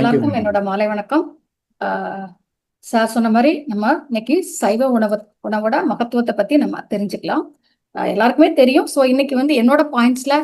Thank you எல்லாருக்கும் madam. என்னோட மாலை வணக்கம். சார் சொன்ன மாதிரி நம்ம இன்னைக்கு சைவ உணவோட மகத்துவத்தை பத்தி நம்ம தெரிஞ்சுக்கலாம். எல்லாருக்குமே தெரியும். ஸோ இன்னைக்கு வந்து என்னோட பாயிண்ட்ஸ்ல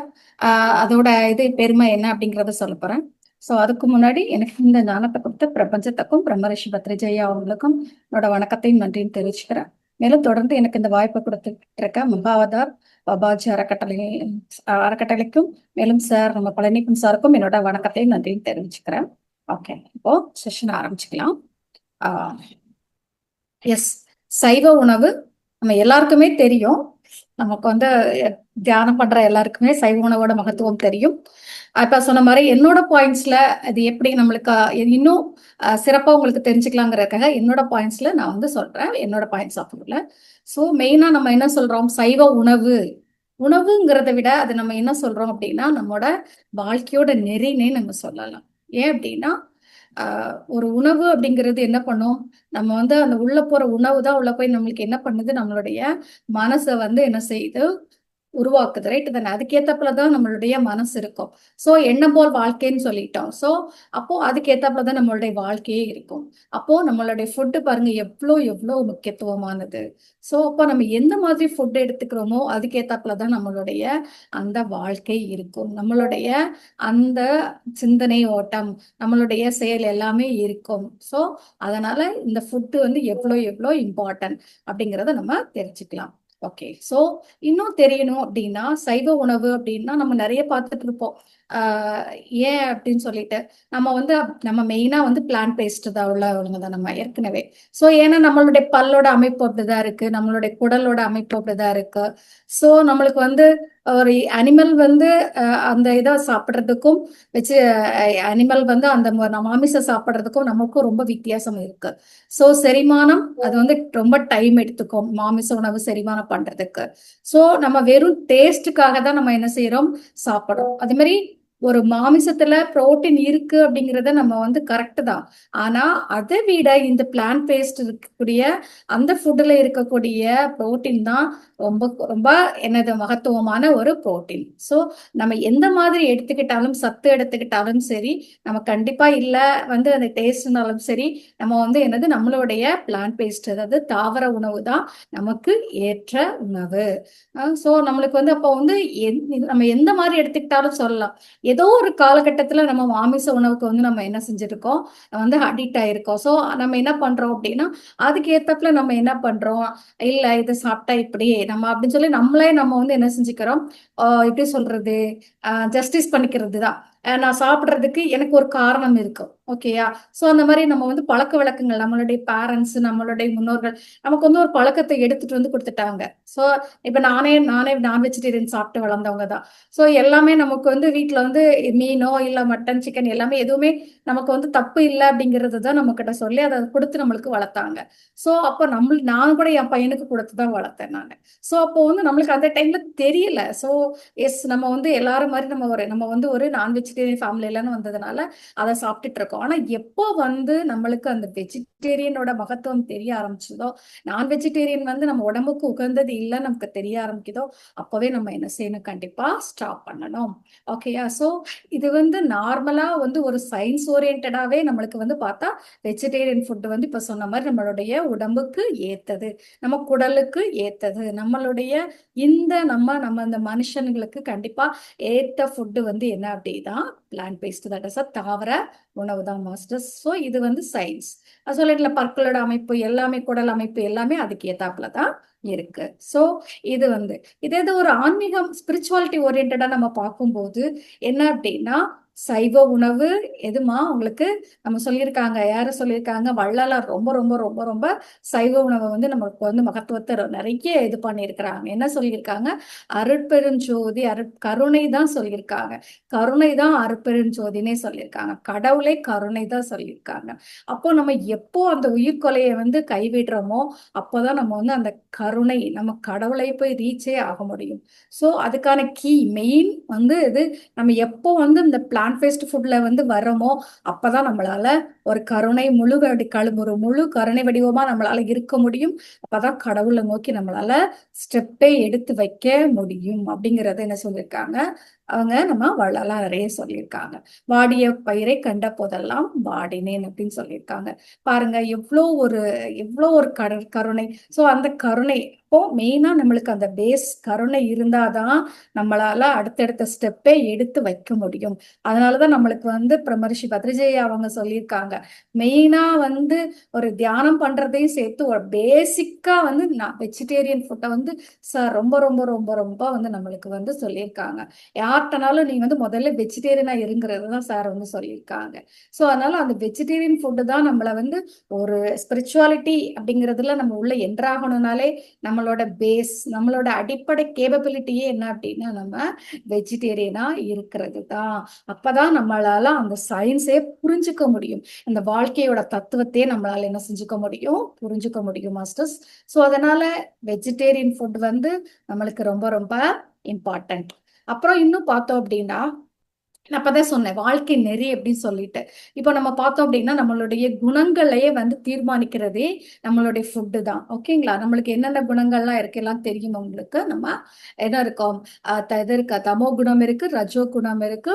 அதோட இது பெருமை என்ன அப்படிங்கறத சொல்ல போறேன். ஸோ அதுக்கு முன்னாடி எனக்கு இந்த ஞானத்தை கொடுத்த பிரபஞ்சத்துக்கும் பிரம்மரிஷி பத்ரிஜயா அவங்களுக்கும் என்னோட வணக்கத்தையும் நன்றியும் தெரிவிச்சுக்கிறேன். மேலும் தொடர்ந்து எனக்கு இந்த வாய்ப்பை கொடுத்துட்டு இருக்க மகாவதார் பாபாஜி அறக்கட்டளைக்கும் மேலும் சார் நம்ம பழனிக்கும் சாருக்கும் என்னோட வணக்கத்தையும் நன்றியும் தெரிவிச்சுக்கிறேன். ஓகே, இப்போ செஷன் ஆரம்பிச்சுக்கலாம். எஸ், சைவ உணவு நம்ம எல்லாருக்குமே தெரியும். நமக்கு வந்து தியானம் பண்ற எல்லாருக்குமே சைவ உணவோட மகத்துவம் தெரியும். இப்ப சொன்ன மாதிரி என்னோட பாயிண்ட்ஸ்ல அது எப்படி நம்மளுக்கு இன்னும் சிறப்பா உங்களுக்கு தெரிஞ்சுக்கலாங்கிறதுக்காக என்னோட பாயிண்ட்ஸ்ல நான் வந்து சொல்றேன், என்னோட பாயிண்ட்ஸ் ஆஃப் வியூல. ஸோ மெயினா நம்ம என்ன சொல்றோம், சைவ உணவு உணவுங்கிறத விட அது நம்ம என்ன சொல்றோம் அப்படின்னா நம்மளோட வாழ்க்கையோட நெறினே நம்ம சொல்லலாம். ஏன் அப்படின்னா ஒரு உணவு அப்படிங்கிறது என்ன பண்ணும், நம்ம வந்து அந்த உள்ள போற உணவு தான் உள்ள போய் நம்மளுக்கு என்ன பண்ணுது, நம்மளுடைய மனசை வந்து என்ன செய்யுது, உருவாக்குது. ரைட் தானே? அதுக்கேத்தாப்புல தான் நம்மளுடைய மனசு இருக்கும். ஸோ எண்ணம் போல் வாழ்க்கைன்னு சொல்லிட்டோம். ஸோ அப்போ அதுக்கேத்தாப்புல தான் நம்மளுடைய வாழ்க்கையே இருக்கும். அப்போ நம்மளுடைய ஃபுட்டு பாருங்க எவ்வளோ எவ்வளோ முக்கியத்துவமானது. ஸோ அப்போ நம்ம எந்த மாதிரி ஃபுட் எடுத்துக்கிறோமோ அதுக்கேத்தாப்புல தான் நம்மளுடைய அந்த வாழ்க்கை இருக்கும். நம்மளுடைய அந்த சிந்தனை ஓட்டம், நம்மளுடைய செயல் எல்லாமே இருக்கும். ஸோ அதனால இந்த ஃபுட்டு வந்து எவ்வளோ எவ்வளோ இம்பார்ட்டன்ட் அப்படிங்கிறத நம்ம தெரிஞ்சுக்கலாம். ஓகே, ஸோ இன்னும் தெரியணும் அப்படின்னா சைவ உணவு அப்படின்னா நம்ம நிறைய பார்த்துட்டு இருப்போம். ஏன் அப்படின்னு சொல்லிட்டு நம்ம வந்து நம்ம மெயினா வந்து பிளான்ட் பேஸ்ட் தான் உள்ளவங்க தான் நம்ம ஏற்கனவே. ஸோ ஏன்னா நம்மளுடைய பல்லோட அமைப்பு அப்படிதான் இருக்கு, நம்மளுடைய குடலோட அமைப்பு அப்படிதான் இருக்கு. ஸோ நம்மளுக்கு வந்து ஒரு அனிமல் வந்து அந்த இதை சாப்பிட்றதுக்கும் வச்சு அனிமல் வந்து அந்த மாமிசம் சாப்பிட்றதுக்கும் நமக்கும் ரொம்ப வித்தியாசம் இருக்கு. ஸோ செரிமானம் அது வந்து ரொம்ப டைம் எடுத்துக்கும் மாமிச உணவு செரிமானம் பண்றதுக்கு. ஸோ நம்ம வெறும் டேஸ்ட்டுக்காக தான் நம்ம என்ன செய்யறோம், சாப்பிடுறோம். அதே மாதிரி ஒரு மாமிசத்துல புரோட்டீன் இருக்கு அப்படிங்கிறத நம்ம வந்து கரெக்ட் தான். ஆனா அதை விட இந்த பிளான்ட் பேஸ்ட் இருக்கக்கூடிய அந்த ஃபுட்ல இருக்கக்கூடிய புரோட்டீன் தான் ரொம்ப ரொம்ப என்னது மகத்துவமான ஒரு புரோட்டீன். ஸோ நம்ம எந்த மாதிரி எடுத்துக்கிட்டாலும் சத்து எடுத்துக்கிட்டாலும் சரி, நம்ம கண்டிப்பா இல்ல வந்து அந்த டேஸ்ட்னாலும் சரி, நம்ம வந்து என்னது நம்மளுடைய பிளான்ட் பேஸ்ட் அதாவது தாவர உணவு தான் நமக்கு ஏற்ற உணவு. ஸோ நம்மளுக்கு வந்து அப்போ வந்து நம்ம எந்த மாதிரி எடுத்துக்கிட்டாலும் சொல்லலாம். ஏதோ ஒரு காலகட்டத்துல நம்ம மாமிச உணவுக்கு வந்து நம்ம என்ன செஞ்சிருக்கோம், வந்து அடிக்ட் ஆயிருக்கோம். ஸோ நம்ம என்ன பண்றோம் அப்படின்னா அதுக்கு ஏத்தப்புல நம்ம என்ன பண்றோம், இல்ல இதை சாப்பிட்டா இப்படி நம்ம அப்படின்னு சொல்லி நம்மளே நம்ம வந்து என்ன செஞ்சுக்கிறோம், எப்படி சொல்றது, ஜஸ்டிஸ் பண்ணிக்கிறது தான். நான் சாப்பிட்றதுக்கு எனக்கு ஒரு காரணம் இருக்கும். ஓகேயா? ஸோ அந்த மாதிரி நம்ம வந்து பழக்க வழக்கங்கள் நம்மளுடைய பேரண்ட்ஸ் நம்மளுடைய முன்னோர்கள் நமக்கு வந்து ஒரு பழக்கத்தை எடுத்துட்டு வந்து கொடுத்துட்டாங்க. ஸோ இப்போ நானே நானே நான் வெஜிடேரியன் சாப்பிட்டு வளர்ந்தவங்க தான். ஸோ எல்லாமே நமக்கு வந்து வீட்டில் வந்து மீனோ இல்லை மட்டன் சிக்கன் எல்லாமே எதுவுமே நமக்கு வந்து தப்பு இல்லை அப்படிங்கிறது தான் நம்ம கிட்ட சொல்லி அதை கொடுத்து நம்மளுக்கு வளர்த்தாங்க. ஸோ அப்போ நான் கூட என் பையனுக்கு கொடுத்து தான் வளர்த்தேன் நான். ஸோ அப்போ வந்து நம்மளுக்கு அந்த டைம்ல தெரியல. ஸோ எஸ், நம்ம வந்து எல்லாரும் மாதிரி நம்ம வந்து ஒரு நான் வெஜிடேரியன் ஃபேமிலிலன்னு வந்ததுனால அதை சாப்பிட்டுட்டு இருக்கோம். ஆனா எப்போ வந்து நம்மளுக்கு அந்த வெஜிடேரியனோட மகத்துவம் தெரிய ஆரம்பிச்சதோ, நான் வெஜிடேரியன் வந்து நம்ம உடம்புக்கு உகந்தது இல்லைன்னு நமக்கு தெரிய ஆரம்பிக்குதோ, அப்பவே நம்ம என்ன செய்யணும், கண்டிப்பா ஸ்டாப் பண்ணணும். ஓகேயா? ஸோ இது வந்து நார்மலா வந்து ஒரு சயின்ஸ் ஓரியன்டாவே நம்மளுக்கு வந்து பார்த்தா வெஜிடேரியன் ஃபுட் வந்து இப்ப சொன்ன மாதிரி நம்மளுடைய உடம்புக்கு ஏத்தது, நம்ம குடலுக்கு ஏத்தது, நம்மளுடைய இந்த நம்ம இந்த மனுஷனுங்களுக்கு கண்டிப்பா ஏத்த ஃபுட்டு வந்து என்ன அப்படின்னா பிளான்ட் பேஸ்ட், தட் இஸ் தாவர உணவு தான் மாஸ்டர்ஸ். ஸோ இது வந்து சயின்ஸ் சொல்லிட்டுல பற்களோட அமைப்பு எல்லாமே குடல் அமைப்பு எல்லாமே அதுக்கு ஏத்தாப்புல தான் இருக்கு. ஸோ இது வந்து இதே இது ஒரு ஆன்மீகம் ஸ்பிரிச்சுவாலிட்டி ஓரியன்டா நம்ம பார்க்கும்போது என்ன அப்படின்னா சைவ உணவு எதுமா உங்களுக்கு நம்ம சொல்லியிருக்காங்க, யாரு சொல்லியிருக்காங்க, வள்ளலார் ரொம்ப ரொம்ப ரொம்ப ரொம்ப சைவ உணவை வந்து நமக்கு வந்து மகத்துவத்தை நிறைய இது பண்ணியிருக்கிறாங்க. என்ன சொல்லியிருக்காங்க, அருட்பெருஞ்சோதி கருணை தான் சொல்லியிருக்காங்க. கருணை தான் அருட்பெருஞ்சோதினே சொல்லியிருக்காங்க. கடவுளை கருணை தான் சொல்லியிருக்காங்க. அப்போ நம்ம எப்போ அந்த உயிர்கொலையை வந்து கைவிடுறோமோ அப்போதான் நம்ம வந்து அந்த கருணை நம்ம கடவுளை போய் ரீச்சே ஆக முடியும். ஸோ அதுக்கான கீ மெயின் வந்து இது நம்ம எப்போ வந்து இந்த பிளான்ட் பேஸ்ட் ஃபுட்ல வந்து வரோமோ அப்பதான் நம்மளால ஒரு கருணை ஒரு முழு கருணை வடிவமா நம்மளால இருக்க முடியும். அப்பதான் கடவுளை நோக்கி நம்மளால ஸ்டெப்பே எடுத்து வைக்க முடியும் அப்படிங்கறத என்ன சொல்லியிருக்காங்க, அவங்க நம்ம வள்ளலார் நிறைய சொல்லியிருக்காங்க. வாடிய பயிரை கண்ட போதெல்லாம் வாடினேன் அப்படின்னு சொல்லியிருக்காங்க. பாருங்க எவ்வளோ ஒரு கருணை. சோ அந்த கருணை இப்போ மெயினா நம்மளுக்கு அந்த பேஸ் கருணை இருந்தாதான் நம்மளால அடுத்தடுத்த ஸ்டெப்பே எடுத்து வைக்க முடியும். அதனாலதான் நம்மளுக்கு பிரமரிஷி பத்ரிஜயா அவங்க சொல்லியிருக்காங்க, மெயினா ஒரு தியானம் பண்றதையும் சேர்த்து ஒரு பேசிக்கா நான் வெஜிடேரியன் ஃபுட்டை சார் ரொம்ப ரொம்ப ரொம்ப ரொம்ப நம்மளுக்கு சொல்லியிருக்காங்க. யார்கிட்டனாலும் நீ முதல்ல வெஜிடேரியனா இருங்கிறது தான் சார் சொல்லியிருக்காங்க. ஸோ அதனால அந்த வெஜிடேரியன் ஃபுட்டு தான் நம்மளை ஒரு ஸ்பிரிச்சுவாலிட்டி அப்படிங்கிறதுல நம்ம உள்ள என்ட்ராகணும்னாலே நம்மளோட பேஸ், நம்மளோட அடிப்படை கேப்பபிலிட்டியே என்ன அப்படின்னா நம்ம வெஜிடேரியனா இருக்கிறது தான். அப்பதான் நம்மளால அந்த சயின்ஸே புரிஞ்சுக்க முடியும், அந்த வாழ்க்கையோட தத்துவத்தையே நம்மளால என்ன செஞ்சுக்க முடியும், புரிஞ்சுக்க முடியும் மாஸ்டர்ஸ். ஸோ அதனால வெஜிடேரியன் ஃபுட் நம்மளுக்கு ரொம்ப ரொம்ப இம்பார்ட்டன்ட். அப்புறம் இன்னும் பார்த்தோம் அப்படின்னா, நான் அப்பதான் சொன்னேன் வாழ்க்கை நெறி அப்படின்னு சொல்லிட்டு. இப்போ நம்ம பார்த்தோம் அப்படின்னா நம்மளுடைய குணங்களையே தீர்மானிக்கிறதே நம்மளுடைய ஃபுட்டு தான். ஓகேங்களா? நம்மளுக்கு என்னென்ன குணங்கள்லாம் இருக்கு எல்லாம் தெரியும் உங்களுக்கு. நம்ம என்ன இருக்கோம், இது இருக்கு, தமோ குணம் இருக்கு, ரஜோ குணம் இருக்கு,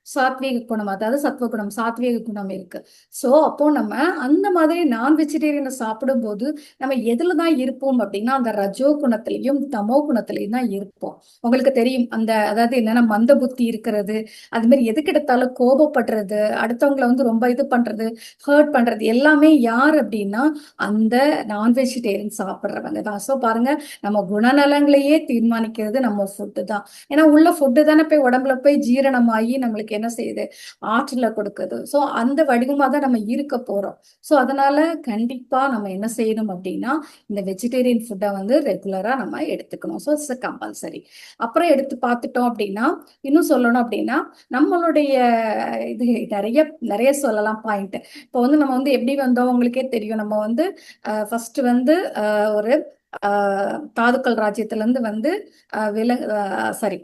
சாத்வீக குணம், அதாவது சத்வ குணம், சாத்வீக குணம் இருக்கு. சோ அப்போ நம்ம அந்த மாதிரி நான் வெஜிடேரியனை சாப்பிடும்போது நம்ம எதுலதான் இருப்போம் அப்படின்னா அந்த ரஜோ குணத்திலையும் தமோ குணத்திலையும் தான் இருப்போம். உங்களுக்கு தெரியும் அந்த அதாவது என்னன்னா மந்த புத்தி இருக்கிறது, அது மாதிரி எதுக்கு எடுத்தாலும் கோபப்படுறது, அடுத்தவங்களை ரொம்ப இது பண்றது, ஹர்ட் பண்றது எல்லாமே யார் அப்படின்னா அந்த நான் வெஜிடேரியன் சாப்பிட்றவங்க தான். ஸோ பாருங்க, நம்ம குணநலங்களையே தீர்மானிக்கிறது நம்ம ஃபுட்டு தான். ஏன்னா உள்ள ஃபுட்டு தானே போய் உடம்புல போய் ஜீரணமாகி நம்மளுக்கு என்ன செய்யுது, ஆற்றலை கொடுக்குது. ஸோ அந்த வடிவமா தான் நம்ம இருக்க போறோம். ஸோ அதனால கண்டிப்பா நம்ம என்ன செய்யணும் அப்படின்னா இந்த வெஜிடேரியன் ஃபுட்டை ரெகுலரா நம்ம எடுத்துக்கணும். So it's compulsory. அப்புறம் எடுத்து பார்த்துட்டோம் அப்படின்னா இன்னும் சொல்லணும் அப்படின்னா நம்மளுடைய இது நிறைய நிறைய சொல்லலாம் பாயிண்ட். இப்போ நம்ம எப்படி வந்தோம் உங்களுக்கே தெரியும். நம்ம ஃபர்ஸ்ட் ஒரு தாதுக்கள் ராஜ்யத்துல இருந்து விலங்கு சாரி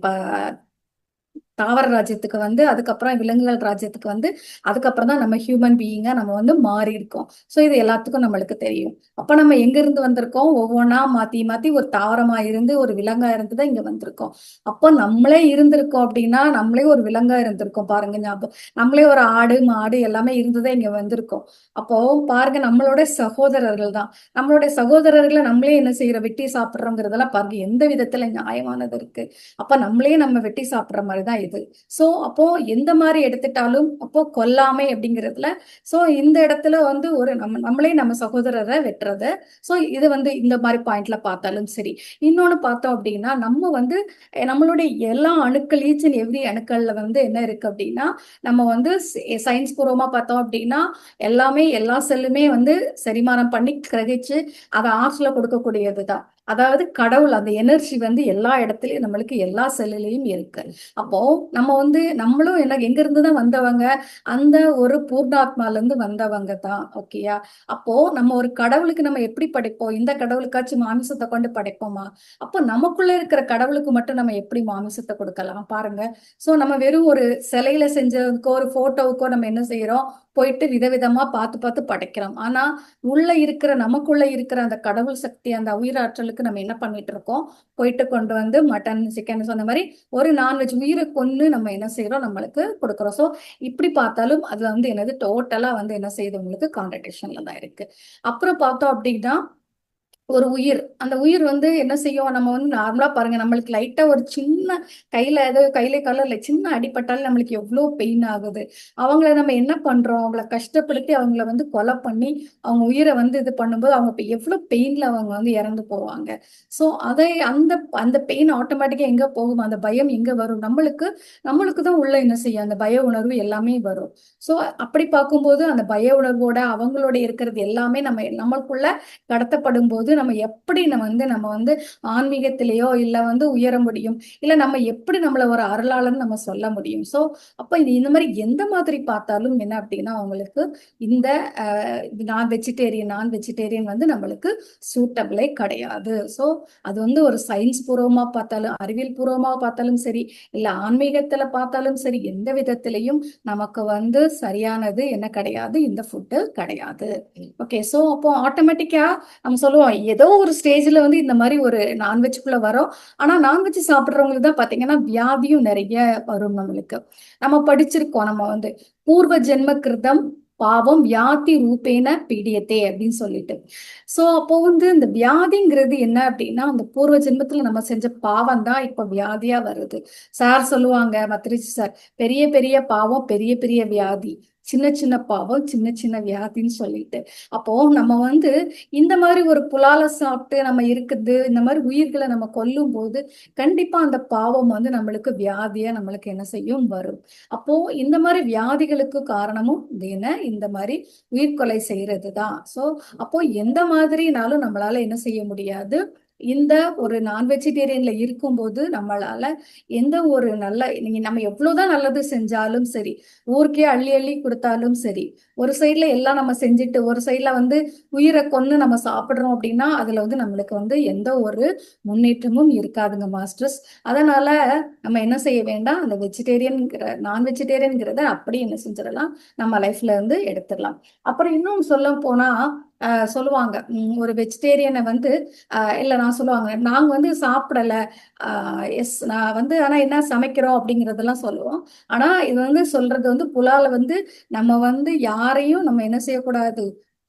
தாவர ராஜ்யத்துக்கு அதுக்கப்புறம் விலங்குகள் ராஜ்யத்துக்கு அதுக்கப்புறம் தான் நம்ம ஹியூமன் பீயிங்கா நம்ம மாறி இருக்கோம். ஸோ இது எல்லாத்துக்கும் நம்மளுக்கு தெரியும். அப்ப நம்ம எங்க இருந்து வந்திருக்கோம், ஒவ்வொன்றா மாத்தி மாத்தி ஒரு தாவரமா இருந்து ஒரு விலங்கா இருந்து தான் இங்க வந்திருக்கோம். அப்போ நம்மளே இருந்திருக்கோம் அப்படின்னா நம்மளே ஒரு விலங்கா இருந்திருக்கோம் பாருங்க ஞாபகம். நம்மளே ஒரு ஆடு மாடு எல்லாமே இருந்துதான் இங்க வந்திருக்கோம். அப்போ பாருங்க நம்மளோட சகோதரர்கள் தான். நம்மளுடைய சகோதரர்களை நம்மளே என்ன செய்யறோம், வெட்டி சாப்பிட்றோங்கிறதெல்லாம் பாருங்க எந்த விதத்துல நியாயமானது இருக்கு. அப்ப நம்ம வெட்டி சாப்பிட்ற மாதிரிதான் இது. சோ அப்போ எந்த மாதிரி எடுத்துட்டாலும் அப்போ கொல்லாமை அப்படிங்கிறதுல சோ இந்த இடத்துல ஒரு நம்மளே நம்ம சகோதரரை வெட்டுறது. சோ இது இந்த மாதிரி பாயிண்ட்ல பார்த்தாலும் சரி. இன்னொன்னு பார்த்தோம் அப்படின்னா நம்ம நம்மளுடைய எல்லா அணுக்கள் ஈச் அண்ட் எவ்ரி அணுக்கள்ல என்ன இருக்கு அப்படின்னா நம்ம சயின்ஸ் பூர்வமா பார்த்தோம் அப்படின்னா எல்லாமே எல்லா செல்லுமே செரிமானம் பண்ணி கிரகிச்சு அதை ஆற்றல கொடுக்கக்கூடியதுதான். அதாவது கடவுள் அந்த எனர்ஜி எல்லா இடத்துலயும் நம்மளுக்கு எல்லா செல்லுலயும் இருக்கு. அப்போ நம்ம நம்மளும் எங்க இருந்துதான் வந்தவங்க, அந்த ஒரு பூர்ணாத்மால இருந்து வந்தவங்க தான். ஓகேயா? அப்போ நம்ம ஒரு கடவுளுக்கு நம்ம எப்படி படைப்போம், இந்த கடவுளுக்காச்சும் மாமிசத்தை கொண்டு படைப்போமா? அப்போ நமக்குள்ள இருக்கிற கடவுளுக்கு மட்டும் நம்ம எப்படி மாமிசத்தை கொடுக்கலாம் பாருங்க. சோ நம்ம வெறும் ஒரு சிலையில செஞ்சதுக்கோ ஒரு போட்டோவுக்கோ நம்ம என்ன செய்யறோம், போயிட்டு விதவிதமா பார்த்து பார்த்து படைக்கிறோம். ஆனா நமக்குள்ள இருக்கிற அந்த கடவுள் சக்தி, அந்த உயிராற்றலுக்கு நம்ம என்ன பண்ணிட்டு இருக்கோம், போயிட்டு கொண்டு மட்டன் சிக்கன் சொன்ன மாதிரி ஒரு நான்வெஜ் உயிரை கொண்டு நம்ம என்ன செய்யறோம், நம்மளுக்கு கொடுக்குறோம். ஸோ இப்படி பார்த்தாலும் அது என்னது டோட்டலா என்ன செய்யுது, உங்களுக்கு கான்ட்ரடிக்ஷன்ல தான் இருக்கு. அப்புறம் பார்த்தோம் அப்படின்னா ஒரு உயிர், அந்த உயிர் என்ன செய்யும், நம்ம நார்மலா பாருங்க நம்மளுக்கு லைட்டா ஒரு சின்ன கையில ஏதோ கையில கால சின்ன அடிபட்டாலும் நம்மளுக்கு எவ்வளவு பெயின் ஆகுது. அவங்கள நம்ம என்ன பண்றோம், அவங்கள கஷ்டப்படுத்தி அவங்கள கொலை பண்ணி அவங்க உயிரை இது பண்ணும்போது அவங்க எவ்வளவு பெயின்ல அவங்க இறந்து போவாங்க. சோ அதை அந்த அந்த பெயின் ஆட்டோமேட்டிக்கா எங்க போகும், அந்த பயம் எங்க வரும், நம்மளுக்கு தான் உள்ள என்ன செய்யும், அந்த பய உணர்வு எல்லாமே வரும். சோ அப்படி பார்க்கும்போது அந்த பய உணர்வோட அவங்களோட இருக்கிறது எல்லாமே நம்மளுக்குள்ள கடத்தப்படும் போது நம்ம எப்படி நம்ம வந்து ஆன்மீகத்திலேயோ இல்ல வந்து உயர முடியும், இல்ல நம்ம எப்படி நம்மள ஒரு அருளாளன்னு நம்ம சொல்ல முடியும். ஸோ அப்ப இது இந்த மாதிரி எந்த மாதிரி பார்த்தாலும் என்ன அப்படின்னா அவங்களுக்கு இந்த நான் வெஜிடேரியன் வந்து நம்மளுக்கு சூட்டபிளே கிடையாது. ஸோ அது வந்து ஒரு சயின்ஸ் பூர்வமா பார்த்தாலும், அறிவியல் பூர்வமா பார்த்தாலும் சரி, இல்ல ஆன்மீகத்துல பார்த்தாலும் சரி, எந்த விதத்திலையும் நமக்கு வந்து சரியானது என்ன கிடையாது, இந்த ஃபுட்டு கிடையாது. ஓகே, ஸோ அப்போ ஆட்டோமேட்டிக்கா நம்ம சொல்லுவோம் ஏதோ ஒரு ஸ்டேஜ்ல வந்து இந்த மாதிரி ஒரு நான்வெஜ்குள்ள வரோம். ஆனா நான்வெஜ் சாப்பிடுறவங்களுக்கு தான் பாத்தீங்கன்னா வியாதியும் நிறைய வரும் நம்மளுக்கு. நம்ம படிச்சிருக்கோம், நம்ம வந்து பூர்வ ஜென்ம கிருதம் பாவம் வியாதி ரூபேன பீடியத்தே அப்படின்னு சொல்லிட்டு. சோ அப்போ வந்து இந்த வியாதிங்கிறது என்ன அப்படின்னா அந்த பூர்வ ஜென்மத்துல நம்ம செஞ்ச பாவம் தான் இப்ப வியாதியா வருது. சார் சொல்லுவாங்க, மத்ரிஜி சார், பெரிய பெரிய பாவம் பெரிய பெரிய வியாதி, சின்ன சின்ன பாவம் சின்ன சின்ன வியாதின்னு சொல்லிட்டு. அப்போ நம்ம வந்து இந்த மாதிரி ஒரு புலால சாப்பிட்டு நம்ம இருக்குது, இந்த மாதிரி உயிர்களை நம்ம கொல்லும் போது கண்டிப்பா அந்த பாவம் வந்து நம்மளுக்கு வியாதியா நம்மளுக்கு என்ன செய்யும், வரும். அப்போ இந்த மாதிரி வியாதிகளுக்கு காரணமும் இது என்ன, இந்த மாதிரி உயிர்கொலை செய்யறது தான். சோ அப்போ எந்த மாதிரினாலும் நம்மளால என்ன செய்ய முடியாது, இந்த ஒரு நான் வெஜிடேரியன்ல இருக்கும்போது நம்மளால எந்த ஒரு நம்ம எவ்வளவுதான் நல்லது செஞ்சாலும் சரி, ஊருக்கே அள்ளி அள்ளி கொடுத்தாலும் சரி, ஒரு சைட்ல எல்லாம் நம்ம செஞ்சுட்டு ஒரு சைட்ல வந்து உயிரை கொன்னு நம்ம சாப்பிடுறோம் அப்படின்னா அதுல வந்து நம்மளுக்கு வந்து எந்த ஒரு முன்னேற்றமும் இருக்காதுங்க மாஸ்டர்ஸ். அதனால நம்ம என்ன செய்ய வேண்டாம், அந்த நான் வெஜிடேரியன்ங்கிறத அப்படி என்ன செஞ்சிடலாம், நம்ம லைஃப்ல இருந்து எடுத்துடலாம். அப்புறம் இன்னும் சொல்ல போனா சொல்லுவாங்க, ஒரு வெஜிடேரியனை வந்து இல்ல நான் சொல்லுவாங்க, நாங்க வந்து சாப்பிடல, எஸ் நான் வந்து ஆனா என்ன சமைக்கிறோம் அப்படிங்கறதெல்லாம் சொல்லுவோம். ஆனா இது வந்து சொல்றது வந்து புலால வந்து நம்ம வந்து யாரையும் நம்ம என்ன செய்யக்கூடாது,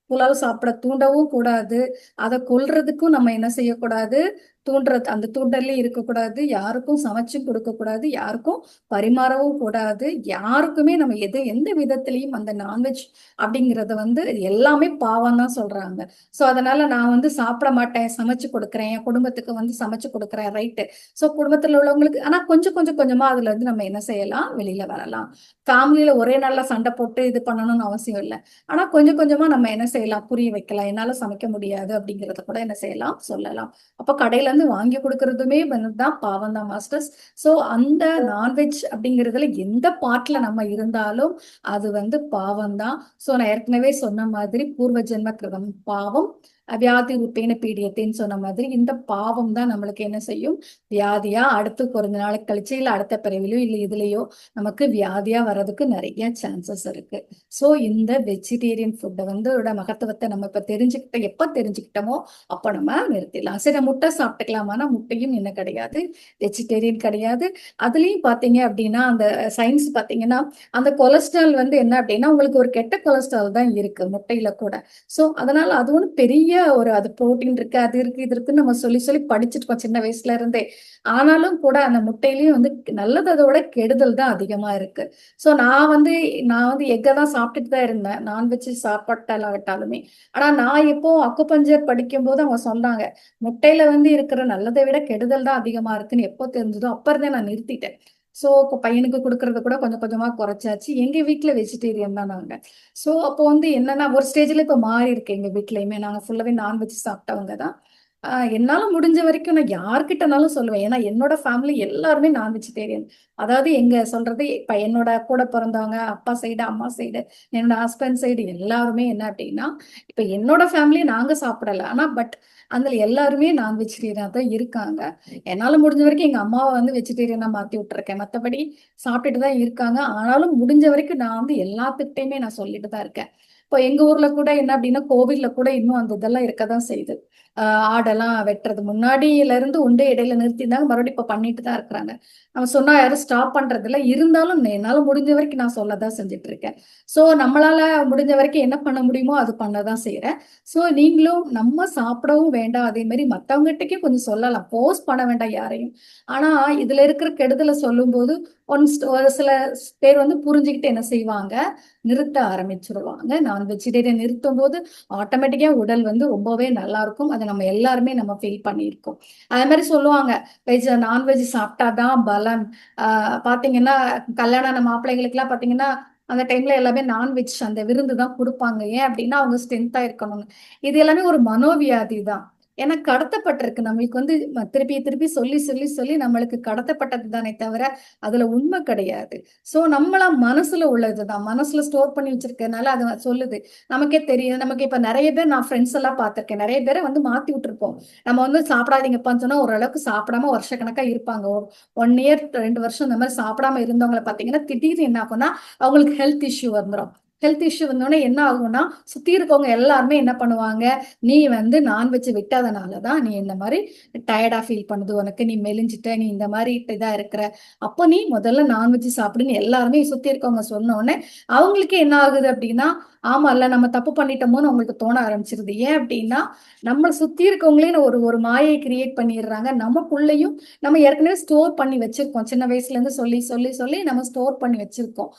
புலால் சாப்பிட தூண்டவும் கூடாது, அதை கொல்றதுக்கும் நம்ம என்ன செய்யக்கூடாது, தூண்டுறது அந்த தூண்டலே இருக்கக்கூடாது, யாருக்கும் சமைச்சும் கொடுக்க கூடாது, யாருக்கும் பரிமாறவும் கூடாது, யாருக்குமே நம்ம எந்த விதத்திலையும் அந்த நான்வெஜ் அப்படிங்கறத வந்து எல்லாமே பாவம் தான் சொல்றாங்க. சோ அதனால நான் வந்து சாப்பிட மாட்டேன், சமைச்சு கொடுக்குறேன், என் குடும்பத்துக்கு வந்து சமைச்சு கொடுக்குறேன், ரைட்டு. சோ குடும்பத்துல உள்ளவங்களுக்கு ஆனா கொஞ்சம் கொஞ்சம் கொஞ்சமா அதுல இருந்து நம்ம என்ன செய்யலாம், வெளியில வரலாம். ஃபேமிலியில ஒரே நாள்ல சண்டை போட்டு இது பண்ணணும்னு அவசியம் இல்லை. ஆனா கொஞ்சம் கொஞ்சமா நம்ம என்ன செய்யலாம், புரிய வைக்கலாம், என்னால சமைக்க முடியாது அப்படிங்கறத கூட என்ன செய்யலாம், சொல்லலாம். அப்ப கடையில இருந்து வாங்கி கொடுக்கறதுமே தான் பாவம் தான் மாஸ்டர்ஸ். சோ அந்த நான்வெஜ் அப்படிங்கறதுல எந்த பார்ட்ல நம்ம இருந்தாலும் அது வந்து பாவம் தான். சோ நான் ஏற்கனவே சொன்ன மாதிரி பூர்வ ஜென்ம கிருதம் பாவம் வியாதி ரூபேன பீடியத்தைன்னு சொன்ன மாதிரி இந்த பாவம் தான் நம்மளுக்கு என்ன செய்யும், வியாதியா அடுத்து கொஞ்ச நாளைக்கு கழிச்சு இல்ல அடுத்த பிறவிலையோ இல்ல இதுலயோ நமக்கு வியாதியா வர்றதுக்கு நிறைய சான்சஸ் இருக்கு. சோ இந்த வெஜிடேரியன் ஃபுட்டை வந்து மகத்துவத்தை நம்ம இப்ப எப்ப தெரிஞ்சுக்கிட்டோமோ அப்ப நம்ம நிறுத்திடலாம். சரி முட்டை சாப்பிட்டுக்கலாமான்னா முட்டையும் என்ன கிடையாது, வெஜிடேரியன் கிடையாது. அதுலயும் பாத்தீங்க அப்படின்னா அந்த சயின்ஸ் பாத்தீங்கன்னா அந்த கொலஸ்ட்ரால் வந்து என்ன அப்படின்னா உங்களுக்கு ஒரு கெட்ட கொலஸ்ட்ரால் தான் இருக்கு முட்டையில கூட. சோ அதனால அது ஒண்ணு பெரிய ஒரு அது புரோட்டீன் இருக்கு, அது இருக்கு, இது இருக்குன்னு நம்ம சொல்லி சொல்லி படிச்சிருக்கோம் சின்ன வயசுல இருந்தே. ஆனாலும் கூட அந்த முட்டையிலயும் வந்து நல்லது அதோட கெடுதல் தான் அதிகமா இருக்கு. சோ நான் வந்து எக்க தான் சாப்பிட்டுட்டு தான் இருந்தேன், நான்வெஜ் சாப்பாட்டாலாகட்டாலுமே. ஆனா நான் எப்போ அக்குபஞ்சர் படிக்கும் போது அவங்க சொன்னாங்க, முட்டையில வந்து இருக்கிற நல்லதை விட கெடுதல் தான் அதிகமா இருக்குன்னு எப்போ தெரிஞ்சதோ அப்ப இருந்தே நான் நிறுத்திட்டேன். சோ பையனுக்கு கொடுக்கறத கூட கொஞ்சம் கொஞ்சமா குறைச்சாச்சு. எங்க வீட்டுல வெஜிடேரியன் தான் நாங்க. சோ அப்போ வந்து என்னன்னா ஒரு ஸ்டேஜ்ல இப்ப மாறி இருக்கு, எங்க வீட்லயுமே நாங்க ஃபுல்லாவே நான்வெஜ் சாப்பிட்டவங்க தான். என்னால முடிஞ்ச வரைக்கும் நான் யார்கிட்டனாலும் சொல்லுவேன், ஏன்னா என்னோட ஃபேமிலி எல்லாருமே நான் வெஜிடேரியன். அதாவது எங்க சொல்றது இப்ப என்னோட கூட பிறந்தவங்க அப்பா சைடு அம்மா சைடு என்னோட ஹஸ்பண்ட் சைடு எல்லாருமே என்ன அப்படின்னா, இப்ப என்னோட ஃபேமிலி நாங்க சாப்பிடல, ஆனா பட் அதுல எல்லாருமே நான் வெஜிடேரியனா தான் இருக்காங்க. என்னால முடிஞ்ச வரைக்கும் எங்க அம்மாவை வந்து வெஜிடேரியனா மாத்தி விட்டுருக்கேன், மத்தபடி சாப்பிட்டுட்டு தான் இருக்காங்க. ஆனாலும் முடிஞ்ச வரைக்கும் நான் வந்து எல்லாத்துக்கிட்டையுமே நான் சொல்லிட்டு தான் இருக்கேன். இப்போ எங்க ஊர்ல கூட என்ன அப்படின்னா கோவில்ல கூட இன்னும் அந்த இதெல்லாம் இருக்கதான் செய்யுது. ஆடெல்லாம் வெட்டுறது முன்னாடியில இருந்து உண்டு இடையில நிறுத்தியிருந்தாங்க, மறுபடியும் இப்ப பண்ணிட்டு தான் இருக்கிறாங்க. நம்ம சொன்னா யாரும் ஸ்டாப் பண்றது இல்ல, இருந்தாலும் என்னால முடிஞ்ச வரைக்கும் நான் சொல்லதான் செஞ்சுட்டு இருக்கேன். சோ நம்மளால முடிஞ்ச வரைக்கும் என்ன பண்ண முடியுமோ அது பண்ணதான் செய்யறேன். சோ நீங்களும் நம்ம சாப்பிடவும் வேண்டாம், அதே மாதிரி மத்தவங்ககிட்டயும் கொஞ்சம் சொல்லலாம், போர்ஸ் பண்ண வேண்டாம் யாரையும். ஆனா இதுல இருக்கிற கெடுதலை சொல்லும் போது ஒரு சில பேர் வந்து புரிஞ்சுக்கிட்டு என்ன செய்வாங்க, நிறுத்த ஆரம்பிச்சிருவாங்க. நான் வெஜிடேரியன் நிறுத்தும் போது ஆட்டோமேட்டிக்கா உடல் வந்து ரொம்பவே நல்லா இருக்கும். அதை நம்ம எல்லாருமே நம்ம ஃபீல் பண்ணியிருக்கோம். அதே மாதிரி சொல்லுவாங்க, நான்வெஜ் சாப்பிட்டாதான் பலம். பாத்தீங்கன்னா கல்யாணம் ஆன மாப்பிள்ளைகளுக்கு எல்லாம் பாத்தீங்கன்னா அந்த டைம்ல எல்லாமே நான்வெஜ் அந்த விருந்து தான் கொடுப்பாங்க. ஏன் அப்படின்னா அவங்க ஸ்ட்ரென்த்தா இருக்கணும்னு. இது எல்லாமே ஒரு மனோவியாதி தான். ஏன்னா கடத்தப்பட்டிருக்கு. நம்மளுக்கு வந்து திருப்பி திருப்பி சொல்லி சொல்லி சொல்லி நம்மளுக்கு கடத்தப்பட்டது தானே தவிர, அதுல உண்மை கிடையாது. சோ நம்மளா மனசுல உள்ளதுதான். மனசுல ஸ்டோர் பண்ணி வச்சிருக்கனால அது சொல்லுது. நமக்கே தெரியும். நமக்கு இப்ப நெறைய பேர் நான் ஃப்ரெண்ட்ஸ் எல்லாம் பார்த்திருக்கேன். நெறைய பேர வந்து மாத்தி விட்டுருப்போம். நம்ம வந்து சாப்பிடாதீங்கப்பான்னு சொன்னா ஓரளவுக்கு சாப்பிடாம வருஷக்கணக்கா இருப்பாங்க. 1 இயர் 2 வருஷம் இந்த மாரி சாப்பிடாம இருந்தவங்கள பார்த்தீங்கன்னா, திடீர்னு என்ன ஆகும்னா, அவங்களுக்கு ஹெல்த் இஷ்யூ வந்துரும். ஹெல்த் இஷ்யூ வந்தோனே என்ன ஆகும்னா, சுத்தி இருக்கவங்க எல்லாருமே என்ன பண்ணுவாங்க, "நீ வந்து நான்வெஜ் விட்டதனால தான் நீ இந்த மாரி டயர்டா ஃபீல் பண்ணுது உனக்கு. நீ மெலிஞ்சுட்ட. நீ இந்த மாரி இதா இருக்கிற. அப்ப நீ முதல்ல நான்வெஜ் சாப்பிடுன்னு" எல்லாருமே சுத்தி இருக்கவங்க சொன்னோனே, அவங்களுக்கே என்ன ஆகுது அப்டின்னா, ஆமால்ல நம்ம தப்பு பண்ணிட்டோமோன்னு அவங்களுக்கு தோண ஆரம்பிச்சுருது. ஏன் அப்டின்னா, நம்மள சுத்தி இருக்கவங்களே ஒரு ஒரு மாயை கிரியேட் பண்ணிர்றாங்க. நமக்குள்ளயும் நம்ம ஏற்கனவே ஸ்டோர் பண்ணி வச்சிருக்கோம். சின்ன வயசுல இருந்து சொல்லி, சொல்லி, சொல்லி நம்ம ஸ்டோர் பண்ணி வச்சிருக்கோம்.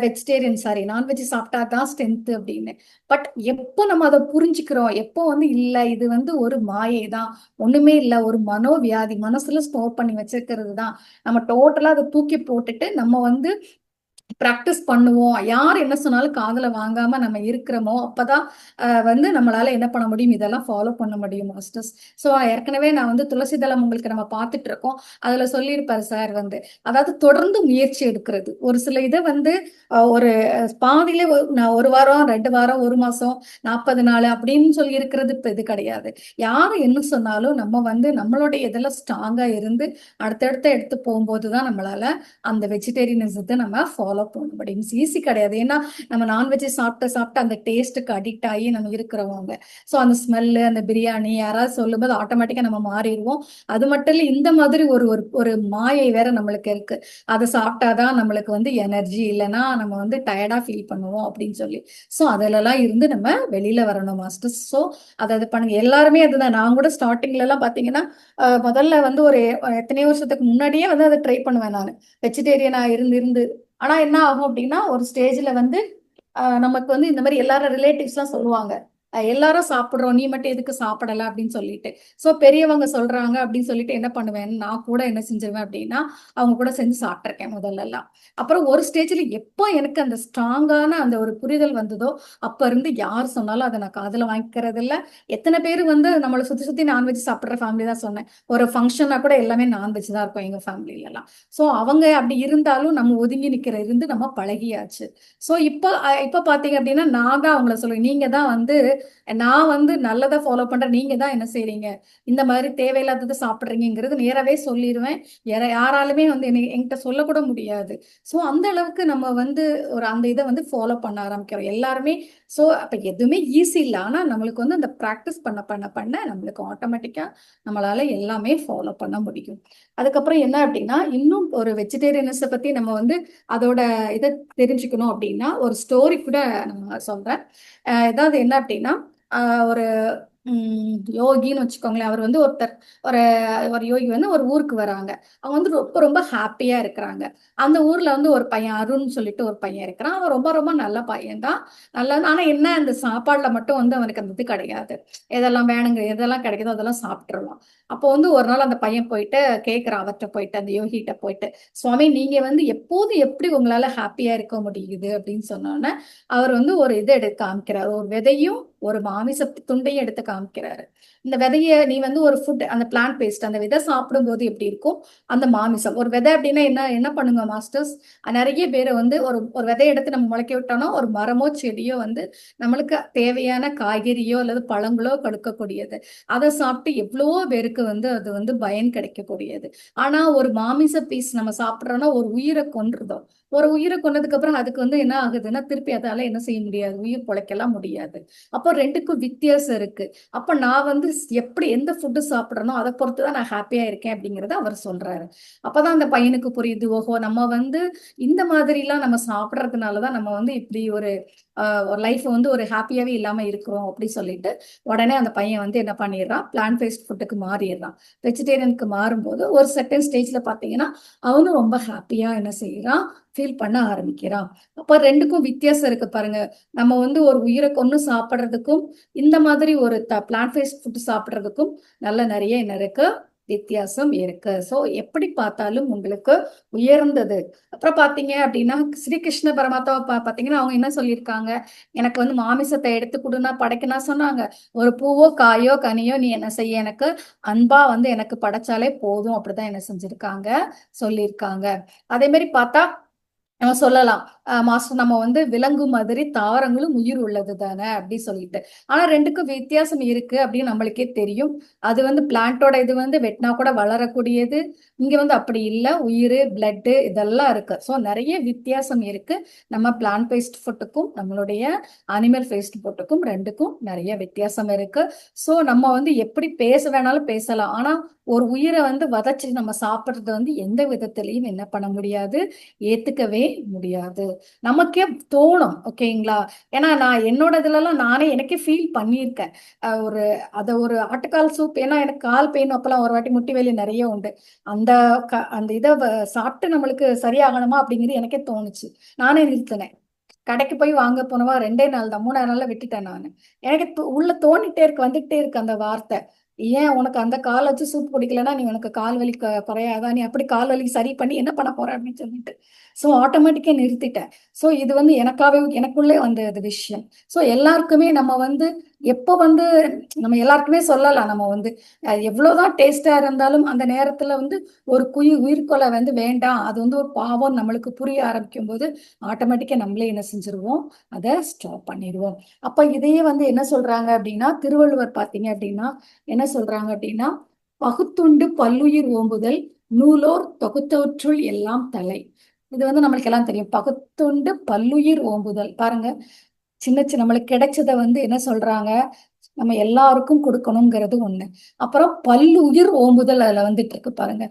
வெஜிடேரியன் சாரி நான்வெஜ் சாப்பிட்டா தான் ஸ்ட்ரென்த் அப்படின்னு. பட் எப்போ நம்ம அத புரிஞ்சுக்கிறோம், எப்போ வந்து இல்ல இது வந்து ஒரு மாயை தான். ஒண்ணுமே இல்ல. ஒரு மனோவியாதி. மனசுல ஸ்டோர் பண்ணி வச்சிருக்கிறது தான். நம்ம டோட்டலா அத தூக்கி போட்டுட்டு நம்ம வந்து பிராக்டிஸ் பண்ணுவோம். யார் என்ன சொன்னாலும் காதுல வாங்காம நம்ம இருக்கிறோமோ, அப்பதான் வந்து நம்மளால என்ன பண்ண முடியும், இதெல்லாம் ஃபாலோ பண்ண முடியும் மாஸ்டர்ஸ். ஸோ ஏற்கனவே நான் வந்து துளசி தளம் உங்களுக்கு நம்ம பார்த்துட்டு இருக்கோம். அதுல சொல்லியிருப்பாரு சார் வந்து, அதாவது தொடர்ந்து முயற்சி எடுக்கிறது. ஒரு சில இத வந்து ஒரு பாதியிலே நான் 1 வாரம், 2 வாரம், 1 மாசம், 40 நாள் அப்படின்னு சொல்லி இருக்கிறது இப்ப இது கிடையாது. யாரு என்ன சொன்னாலும் நம்ம வந்து நம்மளுடைய இதுல ஸ்ட்ராங்கா இருந்து அடுத்தடுத்து எடுத்து போகும்போது தான் நம்மளால அந்த வெஜிடேரியனிசத்தை நம்ம ஃபாலோ பண்ண முடியும். ஈஸி கிடையாது. ஏன்னா நம்ம நான்வெஜ் சாப்பிட்டு சாப்பிட்டு அந்த டேஸ்ட்டுக்கு அடிக்ட் ஆகி நம்ம இருக்கிறவங்க. ஸோ அந்த ஸ்மெல்லு, அந்த பிரியாணி யாராவது சொல்லும்போது ஆட்டோமேட்டிக்கா நம்ம மாறிடுவோம். அது மட்டும் இல்ல இந்த மாதிரி ஒரு ஒரு ஒரு மாயை வேற நம்மளுக்கு இருக்கு. அதை சாப்பிட்டாதான் நம்மளுக்கு வந்து எனர்ஜி இல்லைன்னா நம்ம வந்து டயர்டா ஃபீல் பண்ணுவோம் அப்படின்னு சொல்லி. ஸோ அதுலலாம் இருந்து நம்ம வெளியில வரணும் மாஸ்டர். ஸோ அதை இது பண்ணுங்க. எல்லாருமே அதுதான். நான் கூட ஸ்டார்டிங்ல எல்லாம் பாத்தீங்கன்னா முதல்ல வந்து ஒரு எத்தனையோ வருஷத்துக்கு முன்னாடியே வந்து அதை ட்ரை பண்ணுவேன் நான். வெஜிடேரியனா இருந்து இருந்து ஆனா என்ன ஆகும் அப்படின்னா ஒரு ஸ்டேஜ்ல வந்து நமக்கு வந்து இந்த மாதிரி எல்லாரும் ரிலேட்டிவ்ஸ் எல்லாம் சொல்லுவாங்க. எல்லாரும் சாப்பிடுறோம் நீ மட்டும் எதுக்கு சாப்பிடல அப்படின்னு சொல்லிட்டு. சோ பெரியவங்க சொல்றாங்க அப்படின்னு சொல்லிட்டு என்ன பண்ணுவேன் நான் கூட என்ன செஞ்சிருவேன் அப்படின்னா அவங்க கூட செஞ்சு சாப்பிட்டிருக்கேன் முதல்ல எல்லாம். அப்புறம் ஒரு ஸ்டேஜ்ல எப்போ எனக்கு அந்த ஸ்ட்ராங்கான அந்த ஒரு புரிதல் வந்ததோ அப்ப இருந்து யார் சொன்னாலும் அதை நான் காதுல வாங்கிக்கிறது இல்ல. எத்தனை பேர் வந்து நம்மளை சுத்தி சுத்தி நான்வெஜ் சாப்பிடுற ஃபேமிலி தான் சொன்னேன். ஒரு ஃபங்க்ஷனா கூட எல்லாமே நான்வெஜ் தான் இருக்கும் எங்க ஃபேமிலில எல்லாம். சோ அவங்க அப்படி இருந்தாலும் நம்ம ஒதுங்கி நிக்கிற இருந்து நம்ம பழகியாச்சு. சோ இப்ப பாத்தீங்க அப்படின்னா நான் தான் அவங்கள சொல்லுவேன். நீங்க தான் வந்து நான் வந்து நல்லதா ஃபாலோ பண்றேன். நீங்க தான் என்ன செய்றீங்க? இந்த மாதிரி தேவையில்லாதத சாப்பிடுறீங்கங்கிறது நேராவே சொல்லிருவேன். யாராலுமே வந்து என்கிட்ட சொல்லக்கூட முடியாது. சோ அந்த அளவுக்கு நம்ம வந்து ஒரு அந்த இத வந்து ஃபாலோ பண்ண ஆரம்பிக்கிறோம். எல்லாருமே சோ அப்ப எதுவுமே ஈஸி இல்ல. ஆனா நம்மளுக்கு வந்து அந்த பிராக்டிஸ் பண்ண பண்ண பண்ண நம்மளுக்கு ஆட்டோமேட்டிக்கா நம்மளால எல்லாமே ஃபாலோ பண்ண முடியும். அதுக்கப்புறம் என்ன அப்படின்னா, இன்னும் ஒரு வெஜிடேரியனிஸ பத்தி நம்ம வந்து அதோட இத தெரிஞ்சுக்கணும் அப்படின்னா, ஒரு ஸ்டோரி கூட நான் சொல்றேன். ஏதாவது என்ன அப்படின்னா, ஒரு யோகின்னு வச்சுக்கோங்களேன். அவர் வந்து ஒருத்தர் ஒரு ஒரு யோகி வந்து ஒரு ஊருக்கு வராங்க. அவங்க வந்து ரொம்ப ரொம்ப ஹாப்பியா இருக்கிறாங்க. அந்த ஊர்ல வந்து ஒரு பையன் அருண் சொல்லிட்டு ஒரு பையன் இருக்கிறான். அவன் ரொம்ப ரொம்ப நல்ல பையன் தான். ஆனா என்ன அந்த சாப்பாடுல மட்டும் வந்து அவனுக்கு அந்த இது கிடையாது. எதெல்லாம் வேணுங்க எதெல்லாம் கிடைக்குதோ அதெல்லாம் சாப்பிட்டுருவான். அப்போ வந்து ஒரு நாள் அந்த பையன் போயிட்டு கேட்கிறான் அவர்ட்ட போயிட்டு, அந்த யோகிட்ட போயிட்டு, "சுவாமி நீங்க வந்து எப்போது எப்படி உங்களால ஹாப்பியா இருக்க முடியுது?" அப்படின்னு சொன்னோனே, அவர் வந்து ஒரு இத எடுத்து காமிக்கிறாரு. ஒரு விதையும், ஒரு மாமிச துண்டையும் எடுத்து காமிக்கிறாரு. இந்த விதைய நீ வந்து ஒரு ஃபுட் அந்த பிளான்ட் பேஸ்ட் அந்த விதை சாப்பிடும்போது எப்படி இருக்கும்? அந்த மாமிசம். ஒரு விதை அப்படின்னா என்ன என்ன பண்ணுங்க மாஸ்டர்ஸ்? நெறைய பேரு வந்து ஒரு ஒரு விதைய எடுத்து நம்ம முளைக்க விட்டோம்னா, ஒரு மரமோ, செடியோ வந்து நம்மளுக்கு தேவையான காய்கறியோ அல்லது பழங்களோ கொடுக்கக்கூடியது. அத சாப்பிட்டு எவ்வளவோ பேருக்கு வந்து அது வந்து பயன் கிடைக்கக்கூடியது. ஆனா ஒரு மாமிச பீஸ் நம்ம சாப்பிடுறோம்னா, ஒரு உயிர கொன்றுதோம். ஒரு உயிர கொன்னதுக்கு அப்புறம் அதுக்கு வந்து என்ன ஆகுதுன்னா, திருப்பி அதால என்ன செய்ய முடியாது? உயிர் பொழைக்கலாம் முடியாது. அப்போ 2க்கும் வித்தியாசம் இருக்கு. அப்ப நான் வந்து எப்படி எந்த ஃபுட் சாப்பிடுறேனோ, அத பொறுத்து தான் நான் ஹாப்பியா இருக்கேன் அப்படிங்கிறத அவர் சொல்றாரு. அப்பதான் அந்த பையனுக்கு புரியுது. ஓஹோ! நம்ம வந்து இந்த மாதிரிலாம் நம்ம சாப்பிடுறதுனால தான் நம்ம வந்து இப்படி ஒரு ஒரு லைஃப் வந்து ஒரு ஹாப்பியாவே இல்லாம இருக்கிறோம் அப்படி சொல்லிட்டு, உடனே அந்த பையன் வந்து என்ன பண்ணிடுறான், பிளான்ட் பேஸ்ட் ஃபுட்டுக்கு மாறிடுறான். வெஜிடேரியனுக்கு மாறும்போது ஒரு செர்டைன் ஸ்டேஜ்ல பார்த்தீங்கன்னா, அவனும் ரொம்ப ஹாப்பியா என்ன செய்றான், ஃபீல் பண்ண ஆரம்பிக்கிறான். அப்ப 2க்கும் வித்தியாசம் இருக்கு பாருங்க. நம்ம வந்து ஒரு உயிர கொன்னு சாப்பிடுறதுக்கும், இந்த மாதிரி ஒரு பிளான்ட் பேஸ்ட் ஃபுட் சாப்பிடுறதுக்கும் நல்ல நெறைய என்ன இருக்கு, வித்தியாசம் இருக்கு. ஸோ எப்படி பார்த்தாலும் உங்களுக்கு உயர்ந்தது. அப்புறம் பார்த்தீங்க அப்படின்னா ஸ்ரீகிருஷ்ண பரமாத்மா பார்த்தீங்கன்னா அவங்க என்ன சொல்லியிருக்காங்க, எனக்கு வந்து மாமிசத்தை எடுத்து கொடுன்னா படைக்கனா சொன்னாங்க. ஒரு பூவோ காயோ கனியோ நீ என்ன செய்ய, எனக்கு அன்பா வந்து எனக்கு படைச்சாலே போதும் அப்படிதான் என்ன செஞ்சிருக்காங்க சொல்லியிருக்காங்க. அதே மாதிரி பார்த்தா நம்ம சொல்லலாம், மாஸ்டர் நம்ம வந்து விலங்கு மாதிரி தாவரங்களும் உயிர் உள்ளது தானே அப்படி சொல்லிட்டு. ஆனா ரெண்டுக்கும் வித்தியாசம் இருக்கு அப்படின்னு நம்மளுக்கே தெரியும். அது வந்து பிளான்ட்டோட இது வந்து வெட்டினா கூட வளரக்கூடியது. இங்க வந்து அப்படி இல்லை, உயிர் பிளட்டு இதெல்லாம் இருக்கு. ஸோ நிறைய வித்தியாசம் இருக்கு. நம்ம பிளான்ட் பேஸ்ட் ஃபுட்டுக்கும் நம்மளுடைய அனிமல் பேஸ்ட் ஃபுட்டுக்கும் ரெண்டுக்கும் நிறைய வித்தியாசம் இருக்கு. ஸோ நம்ம வந்து எப்படி பேச வேணாலும் பேசலாம். ஆனா ஒரு உயிரை வந்து வதச்சி நம்ம சாப்பிட்றது வந்து எந்த விதத்திலையும் என்ன பண்ண முடியாது, ஏத்துக்கவே முடியாது. நமக்கே தோணும், ஓகேங்களா? ஏன்னா நான் என்னோட இதுலலாம் நானே எனக்கே ஃபீல் பண்ணியிருக்கேன். ஒரு ஒரு ஆட்டுக்கால் சூப், ஏன்னா எனக்கு கால் பெயின் அப்பெல்லாம் ஒரு வாட்டி முட்டி வலி நிறைய உண்டு. அந்த அந்த இதை சாப்பிட்டு நம்மளுக்கு சரியாகணுமா அப்படிங்கிறது எனக்கே தோணுச்சு. நானே நிறுத்தினேன். கடைக்கு போய் வாங்க போனவா 2 நாள் தான், 3 நாள்ல விட்டுட்டேன் நான். எனக்கு உள்ள தோணிட்டே இருக்கு, வந்துகிட்டே இருக்கு அந்த வார்த்தை. ஏன் உனக்கு அந்த கால் வச்சு சூப் குடிக்கலன்னா நீ உனக்கு கால் வலி குறையாதா, நீ அப்படி கால் வலி சரி பண்ணி என்ன பண்ண போற அப்படின்னு சொல்லிட்டு. ஸோ ஆட்டோமேட்டிக்கா நிறுத்திட்டேன். ஸோ இது வந்து எனக்காகவே எனக்குள்ளே வந்த இது விஷயம். ஸோ எல்லாருக்குமே நம்ம வந்து எப்போ வந்து நம்ம எல்லாருக்குமே சொல்லலாம், நம்ம வந்து எவ்வளவுதான் டேஸ்டா இருந்தாலும் அந்த நேரத்துல வந்து ஒரு உயிர்கொலை வந்து வேண்டாம், அது வந்து ஒரு பாவம் நம்மளுக்கு புரிய ஆரம்பிக்கும் போது ஆட்டோமேட்டிக்கா நம்மளே என்ன செஞ்சிருவோம், அதை ஸ்டாப் பண்ணிடுவோம். அப்ப இதையே வந்து என்ன சொல்றாங்க அப்படின்னா, திருவள்ளுவர் பார்த்தீங்க அப்படின்னா என்ன சொல்றாங்க அப்படின்னா, பகுத்துண்டு பல்லுயிர் ஓம்புதல் நூலோர் தொகுத்தவற்றுள் எல்லாம் தலை. இது வந்து நம்மளுக்கு எல்லாம் தெரியும். பகுத்துண்டு பல்லுயிர் ஓம்புதல் பாருங்க, சின்ன சின்ன நம்மளுக்கு கிடைச்சதை வந்து என்ன சொல்றாங்க, நம்ம எல்லாருக்கும் கொடுக்கணுங்கிறது ஒண்ணு. அப்புறம் பல்லுயிர் ஓம்புதல் அதுல வந்துட்டு இருக்கு பாருங்க.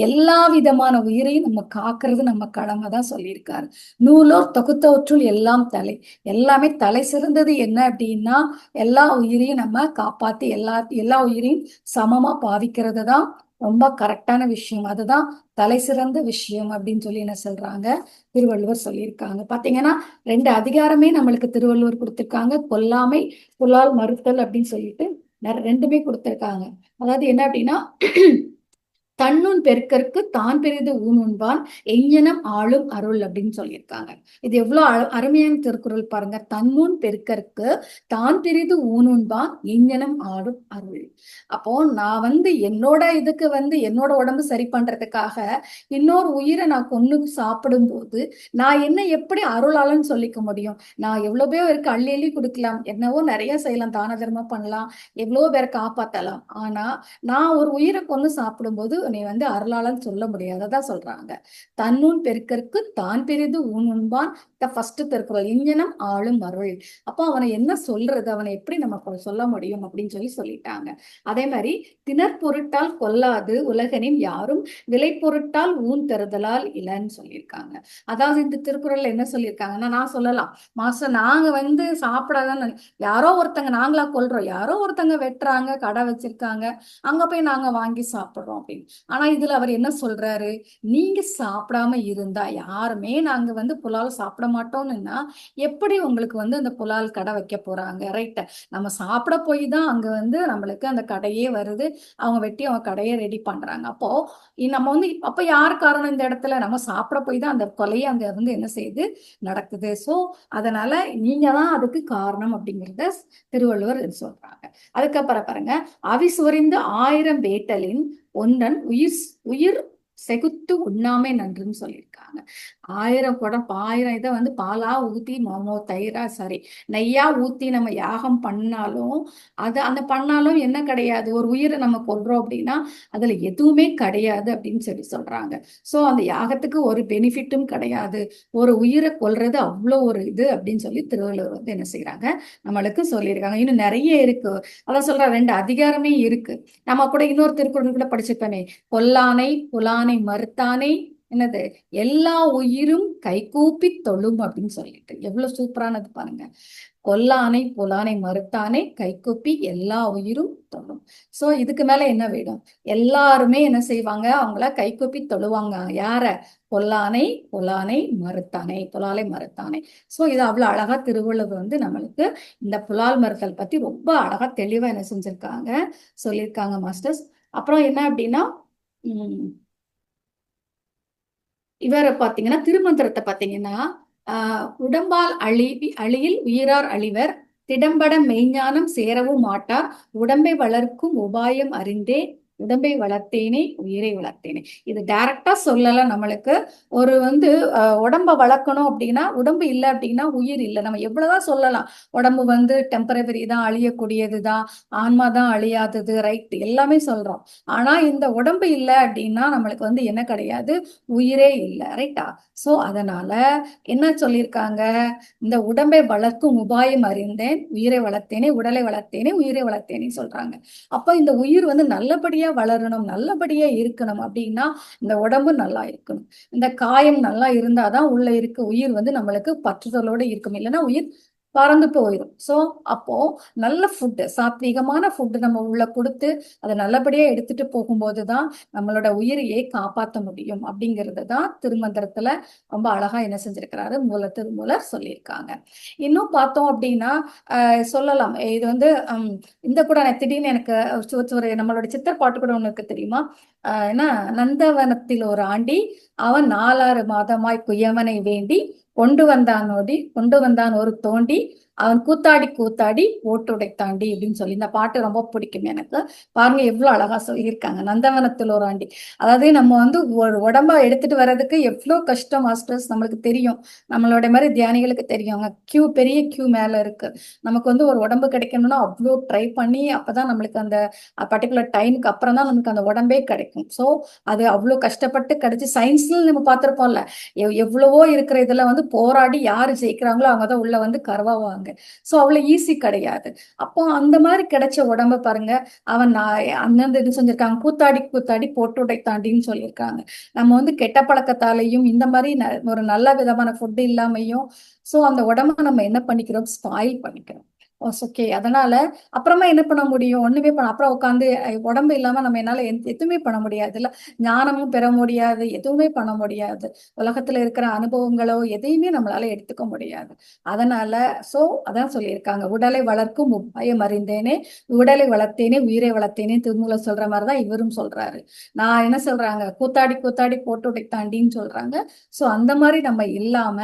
எல்லா விதமான உயிரையும் நம்ம காக்குறது நம்ம கடமை தான் சொல்லியிருக்காரு. நூலோர் தொகுத்தவற்றுள் எல்லாம் தலை. எல்லாமே தலை சிறந்தது என்ன அப்படின்னா, எல்லா உயிரையும் நம்ம காப்பாத்தி எல்லா உயிரையும் சமமா பாவிக்கிறது தான் ரொம்ப கரெக்டான விஷயம். அதுதான் தலை சிறந்த விஷயம் அப்படின்னு சொல்லி என்ன சொல்றாங்க, திருவள்ளுவர் சொல்லியிருக்காங்க. பாத்தீங்கன்னா 2 அதிகாரமே நம்மளுக்கு திருவள்ளுவர் கொடுத்திருக்காங்க. கொல்லாமை புலால் மறுத்தல் அப்படின்னு சொல்லிட்டு ரெண்டுமே கொடுத்திருக்காங்க. அதாவது என்ன அப்படின்னா, தன்னுன் பெருக்கற்கு தான் பெரிது ஊன் உண்பான் எஞ்ஞனம் ஆளும் அருள் அப்படின்னு சொல்லியிருக்காங்க. இது எவ்வளவு அருமையான திருக்குறள் பாருங்க. தன்னுன் பெருக்கற்கு தான் பெரிது ஊன் உண்பான் எஞ்ஞனம் ஆளும் அருள். அப்போ நான் வந்து என்னோட இதுக்கு வந்து என்னோட உடம்பு சரி பண்றதுக்காக இன்னொரு உயிரை நான் கொன்னு சாப்பிடும் போது நான் என்ன எப்படி அருளாளன்னு சொல்லிக்க முடியும்? நான் எவ்வளவு பேருக்கு அள்ளி அள்ளி கொடுக்கலாம், என்னவோ நிறைய செய்யலாம், தான தர்மம் பண்ணலாம், எவ்வளவோ பேரை காப்பாத்தலாம். ஆனா நான் ஒரு உயிரை கொன்னு சாப்பிடும்போது நீ வந்து அருளாளன்னு சொல்ல முடியாததான் சொல்றாங்க. தன்னுன் பெருக்கற்கு தான் பெரிது ஊன் உண்பான். ஃபர்ஸ்ட் திருக்குறள் இஞ்ஞனம் ஆளும் அருள். அப்போ அவனை என்ன சொல்றது, அவனை எப்படி நம்ம சொல்ல முடியும் அப்படின்னு சொல்லிட்டாங்க. அதே மாதிரி திணற் பொருட்டால் கொல்லாது உலகனின் யாரும் விலை பொருட்டால் ஊன் தருதலால் இலன்னு சொல்லியிருக்காங்க. அதாவது இந்த திருக்குறள்ல என்ன சொல்லியிருக்காங்கன்னா, நான் சொல்லலாம், மாஸ்டர் நாங்க வந்து சாப்பிடாதான் யாரோ ஒருத்தங்க நாங்களா கொல்றோம், யாரோ ஒருத்தங்க வெட்டுறாங்க, கடை வச்சிருக்காங்க, அங்க போய் நாங்க வாங்கி சாப்பிடுறோம் அப்படின்னு. ஆனா இதுல அவர் என்ன சொல்றாரு, நீங்க சாப்பிடாம இருந்தா யாருமே நாங்க வந்து புலால் சாப்பிட மாட்டோம்னுன்னா எப்படி உங்களுக்கு வந்து அந்த புலால் கடை வைக்க போறாங்க? ரைட், நம்ம சாப்பிட போய் தான் அங்க வந்து நம்மளுக்கு அந்த கடையே வருது, அவங்க வெட்டி அவங்க கடையை ரெடி பண்றாங்க. அப்போ நம்ம வந்து அப்ப யார் காரணம் இந்த இடத்துல? நம்ம சாப்பிட போய் தான் அந்த கொலையை அங்க வந்து என்ன செய்யுது, நடக்குது. சோ அதனால நீங்க தான் அதுக்கு காரணம் அப்படிங்கிறத திருவள்ளுவர் சொல்றாங்க. அதுக்கப்புறம் பாருங்க, அவிசுவறிந்து 1000 வேட்டலின் ஒன்றன் உயிர் உயிர் செகுத்து உண்ணாமை நன்றுன்னு சொல்லியிருக்காங்க. 1000 குடம் 1000 இதை வந்து பாலா ஊத்தி தயிரா சாரி நெய்யா ஊத்தி நம்ம யாகம் பண்ணாலும் அது அந்த பண்ணாலும் என்ன கிடையாது, ஒரு உயிரை நம்ம கொல்றோம் அப்படின்னா அதுல எதுவுமே கிடையாது அப்படின்னு சொல்றாங்க. சோ அந்த யாகத்துக்கு ஒரு பெனிஃபிட்டும் கிடையாது, ஒரு உயிரை கொல்றது அவ்வளோ ஒரு இது அப்படின்னு சொல்லி திருவள்ளுவர் வந்து என்ன செய்யறாங்க, நம்மளுக்கு சொல்லியிருக்காங்க. இன்னும் நிறைய இருக்கு, அதான் சொல்ற 2 அதிகாரமே இருக்கு. நம்ம கூட இன்னொரு திருக்குறள் கூட படிச்சிருப்போமே, கொல்லானை புலானை மறுத்தானை என்னது எல்லா உயிரும் கைகூப்பி தொழும் அப்படின்னு சொல்லிட்டு எவ்வளவு சூப்பரானது பாருங்க. கொல்லானை புலானை மறுத்தானை கைகூப்பி எல்லா உயிரும் தொழும். சோ இதுக்கு மேல என்ன வேணும்? எல்லாருமே என்ன செய்வாங்க, அவங்கள கைகூப்பி தொழுவாங்க. யார? கொல்லானை புலானை மறுத்தானை, புலாலை மறுத்தானை. சோ இது அவ்வளவு அழகா திருவள்ளுவர் வந்து நம்மளுக்கு இந்த புலால் மறுத்தல் பத்தி ரொம்ப அழகா தெளிவா என்ன செஞ்சிருக்காங்க, சொல்லியிருக்காங்க மாஸ்டர்ஸ். அப்புறம் என்ன அப்படின்னா உம் இவரை பாத்தீங்கன்னா திருமந்திரத்தை பாத்தீங்கன்னா உடம்பால் அழியில் உயிரார் அழிவர் திடம்பட மெய்ஞானம் சேரவும் மாட்டார் உடம்பை வளர்க்கும் உபாயம் அறிந்தே உடம்பை வளர்த்தேனே உயிரை வளர்த்தேனே. இது டைரக்டா சொல்லல நம்மளுக்கு. ஒரு உடம்ப வளர்க்கணும் அப்படின்னா உடம்பு இல்லை அப்படின்னா உயிர் இல்லை. நம்ம எவ்வளவுதான் சொல்லலாம் உடம்பு டெம்பரவரி தான், அழியக்கூடியதுதான், ஆன்மா தான் அழியாதது, ரைட், எல்லாமே சொல்றோம். ஆனா இந்த உடம்பு இல்லை அப்படின்னா நம்மளுக்கு என்ன கிடையாது, உயிரே இல்லை, ரைட்டா? சோ அதனால என்ன சொல்லியிருக்காங்க, இந்த உடம்பை வளர்க்கும் உபாயம் அறிந்தேன் உயிரை வளர்த்தேனே உடலை வளர்த்தேனே உயிரை வளர்த்தேனே சொல்றாங்க. அப்ப இந்த உயிர் நல்லபடியா வளரணும், நல்லபடியா இருக்கணும் அப்படின்னா இந்த உடம்பு நல்லா இருக்கணும். இந்த காயம் நல்லா இருந்தாதான் உள்ள இருக்க உயிர் நம்மளுக்கு பற்றுதலோட இருக்கும். இல்லைன்னா உயிர் பறந்து போயிடும். சோ அப்போ நல்ல ஃபுட்டு, சாத்வீகமான ஃபுட்டு நம்ம உள்ள கொடுத்து அதை நல்லபடியா எடுத்துட்டு போகும்போதுதான் நம்மளோட உயிரையே காப்பாற்ற முடியும் அப்படிங்கிறது தான் திருமந்திரத்துல ரொம்ப அழகா என்ன செஞ்சிருக்கிறாரு திருமூலர் சொல்லியிருக்காங்க. இன்னும் பார்த்தோம் அப்படின்னா சொல்லலாம். இது இந்த கூட திடீர்னு எனக்கு ஒரு நம்மளோட சித்தர் பாட்டு கூட ஒண்ணு இருக்கு தெரியுமா? ஏன்னா நந்தவனத்தில் ஒரு ஆண்டி அவன் 4 மாதமாய் குயவனை வேண்டி கொண்டு வந்தான் ஒரு தோண்டி அவன் கூத்தாடி கூத்தாடி ஓட்டுடைத்தாண்டி அப்படின்னு சொல்லி இந்த பாட்டு ரொம்ப பிடிக்கும் எனக்கு. பாருங்க எவ்வளவு அழகா சொல்லியிருக்காங்க, நந்தவனத்தில் ஒரு ஆண்டி. அதாவது நம்ம ஒரு உடம்ப எடுத்துட்டு வர்றதுக்கு எவ்வளவு கஷ்டம் மாஸ்டர்ஸ் நம்மளுக்கு தெரியும். நம்மளோட மாதிரி தியானிகளுக்கு தெரியும். பெரிய கியூ மேல இருக்கு. நமக்கு ஒரு உடம்பு கிடைக்கணும்னா அவ்வளோ ட்ரை பண்ணி அப்பதான் நம்மளுக்கு அந்த பர்டிகுலர் டைமுக்கு அப்புறம் தான் நமக்கு அந்த உடம்பே கிடைக்கும். ஸோ அது அவ்வளோ கஷ்டப்பட்டு கிடைச்சி சயின்ஸ்ல நம்ம பார்த்திருப்போம்ல, எவ்வளவோ இருக்கிற இதுல போராடி யாரு ஜெயிக்கிறாங்களோ அவங்கதான் உள்ள கருவாவாங்க. சோ அவ்வளவு ஈஸி கிடையாது. அப்போ அந்த மாதிரி கிடைச்ச உடம்ப பாருங்க, அவன் அந்தந்த இது செஞ்சிருக்காங்க, கூத்தாடி கூத்தாடி போட்டு உடைத்தாண்டின்னு சொல்லியிருக்காங்க. நம்ம கெட்ட பழக்கத்தாலையும் இந்த மாதிரி ஒரு நல்ல விதமான ஃபுட் இல்லாமையும் சோ அந்த உடம்ப நம்ம என்ன பண்ணிக்கிறோம், ஸ்பாயில் பண்ணிக்கிறோம். ஓகே, அதனால அப்புறமா என்ன பண்ண முடியும், ஒண்ணுமே அப்புறம் உட்காந்து உடம்பு இல்லாம நம்ம என்னால எதுவுமே பண்ண முடியாது இல்ல, ஞானமும் பெற முடியாது, எதுவுமே பண்ண முடியாது. உலகத்துல இருக்கிற அனுபவங்களோ எதையுமே நம்மளால எடுத்துக்க முடியாது. அதனால அதான் சொல்லியிருக்காங்க, உடலை வளர்க்கும் உபாயம் அறிந்தேனே உடலை வளர்த்தேனே உயிரை வளர்த்தேனே திருமூலர் சொல்ற மாதிரிதான் இவரும் சொல்றாரு. நான் என்ன சொல்றாங்க, கூத்தாடி கூத்தாடி போட்டு உடைத்தாண்டின்னு சொல்றாங்க. சோ அந்த மாதிரி நம்ம இல்லாம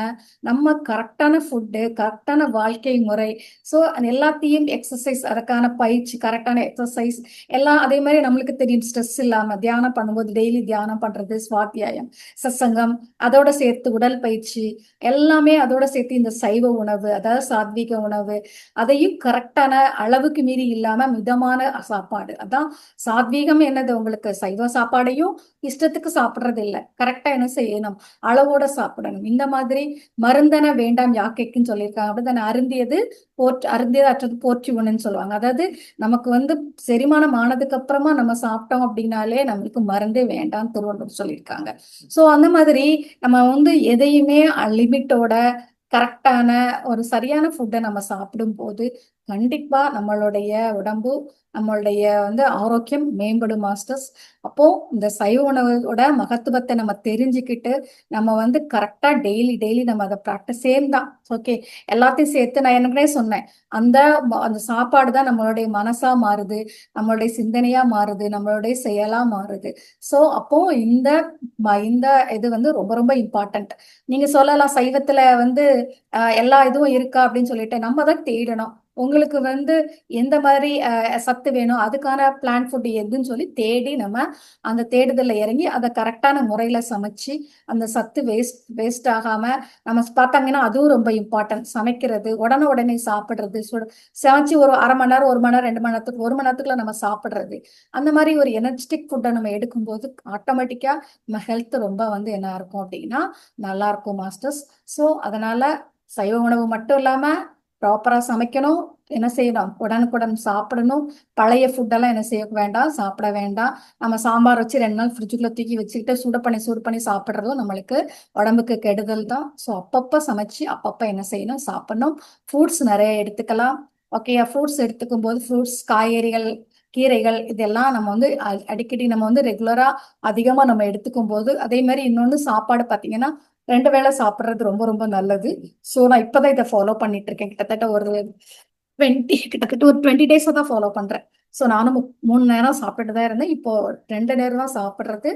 நம்ம கரெக்டான ஃபுட்டு, கரெக்டான வாழ்க்கை முறை, ஸோ எல்லாத்தையும் எக்ஸசைஸ், அதுக்கான பயிற்சி, கரெக்டான எக்ஸசைஸ் எல்லாம் அதே மாதிரி நம்மளுக்கு தெரியும். ஸ்ட்ரெஸ் இல்லாம தியானம் பண்ணும்போது டெய்லி தியானம் பண்றது, சுவாத்தியாயம், சத்சங்கம், அதோட சேர்த்து உடல் பயிற்சி எல்லாமே அதோட சேர்த்து இந்த சைவ உணவு, அதாவது சாத்வீக உணவு, அதையும் கரெக்டான அளவுக்கு மீறி இல்லாம மிதமான சாப்பாடு. அதான் சாத்வீகம். என்னது, உங்களுக்கு சைவ சாப்பாடையும் இஷ்டத்துக்கு சாப்பிடுறது இல்லை, கரெக்டா என்ன செய்யணும், அளவோட சாப்பிடணும். இந்த மாதிரி மருந்தன வேண்டாம் யாக்கைக்குன்னு சொல்லியிருக்காங்க. அப்படிதானே, அருந்தியது அற்றது போற்றி உண்ணுன்னு சொல்லுவாங்க. அதாவது நமக்கு செரிமானம் ஆனதுக்கு அப்புறமா நம்ம சாப்பிட்டோம் அப்படின்னாலே நம்மளுக்கு மருந்தே வேண்டாம் திருவள்ளுவர் சொல்லியிருக்காங்க. சோ அந்த மாதிரி நம்ம எதையுமே லிமிட்டோட கரெக்டான ஒரு சரியான ஃபுட்டை நம்ம சாப்பிடும் போது கண்டிப்பா நம்மளுடைய உடம்பு, நம்மளுடைய ஆரோக்கியம் மேம்படும் மாஸ்டர்ஸ். அப்போ இந்த சைவ உணவோட மகத்துவத்தை நம்ம தெரிஞ்சுக்கிட்டு நம்ம கரெக்டா டெய்லி டெய்லி நம்ம அதை ப்ராக்டிஸ் தான். ஓகே, எல்லாத்தையும் சேர்த்து நான் எனக்குனே சொன்னேன், அந்த அந்த சாப்பாடு தான் நம்மளுடைய மனசா மாறுது, நம்மளுடைய சிந்தனையா மாறுது, நம்மளுடைய செயலா மாறுது. சோ அப்போ இந்த இந்த இது ரொம்ப ரொம்ப இம்பார்ட்டன்ட். நீங்க சொல்லலாம் சைவத்துல எல்லா இதுவும் இருக்கா அப்படின்னு சொல்லிட்டு நம்ம தான் தேடணும். உங்களுக்கு எந்த மாதிரி சத்து வேணும், அதுக்கான பிளான் ஃபுட் எதுன்னு சொல்லி தேடி நம்ம அந்த தேடுதல்ல இறங்கி அதை கரெக்டான முறையில சமைச்சு அந்த சத்து வேஸ்ட் ஆகாம நம்ம பார்த்தாங்கன்னா அதுவும் ரொம்ப இம்பார்ட்டன்ட். சமைக்கிறது, உடனே சாப்பிடுறது, சமைச்சு ஒரு அரை மணி நேரம், 1 மணி நேரம், 2 மணி நேரத்துக்கு, 1 மணி நேரத்துக்குள்ள நம்ம சாப்பிடுறது, அந்த மாதிரி ஒரு எனர்ஜெட்டிக் ஃபுட்டை நம்ம எடுக்கும்போது ஆட்டோமேட்டிக்கா நம்ம ஹெல்த் ரொம்ப என்ன இருக்கும் அப்படின்னா நல்லா இருக்கும் மாஸ்டர்ஸ். ஸோ அதனால சைவ உணவு மட்டும் இல்லாம ப்ராப்பரா சமைக்கணும், என்ன செய்யணும், உடனுக்குடன் சாப்பிடணும். பழைய ஃபுட்டெல்லாம் என்ன செய்ய வேண்டாம், சாப்பிட வேண்டாம். நம்ம சாம்பார் வச்சு 2 நாள் ஃப்ரிட்ஜுக்குள்ள தூக்கி வச்சுக்கிட்டு சூடு பண்ணி சாப்பிட்றதும் நம்மளுக்கு உடம்புக்கு கெடுதல் தான். ஸோ அப்பப்போ சமைச்சு அப்பப்போ என்ன செய்யணும், சாப்பிடணும். ஃப்ரூட்ஸ் நிறைய எடுத்துக்கலாம். ஓகே, ஃப்ரூட்ஸ் எடுத்துக்கும் போது ஃப்ரூட்ஸ், காய்கறிகள், கீரைகள் இதெல்லாம் நம்ம அடிக்கடி நம்ம ரெகுலரா அதிகமா நம்ம எடுத்துக்கும் போது, அதே மாதிரி இன்னொன்று சாப்பாடு பார்த்தீங்கன்னா 2 வேளை சாப்பிட்றது ரொம்ப ரொம்ப நல்லது. ஸோ நான் இப்பதான் இதை ஃபாலோ பண்ணிட்டு இருக்கேன். கிட்டத்தட்ட ஒரு 20 டேஸா தான் ஃபாலோ பண்றேன். ஸோ நானும் 3 நேரம் சாப்பிட்டுட்டு தான் இருந்தேன். இப்போ 2 நேரம் தான் சாப்பிடுறது.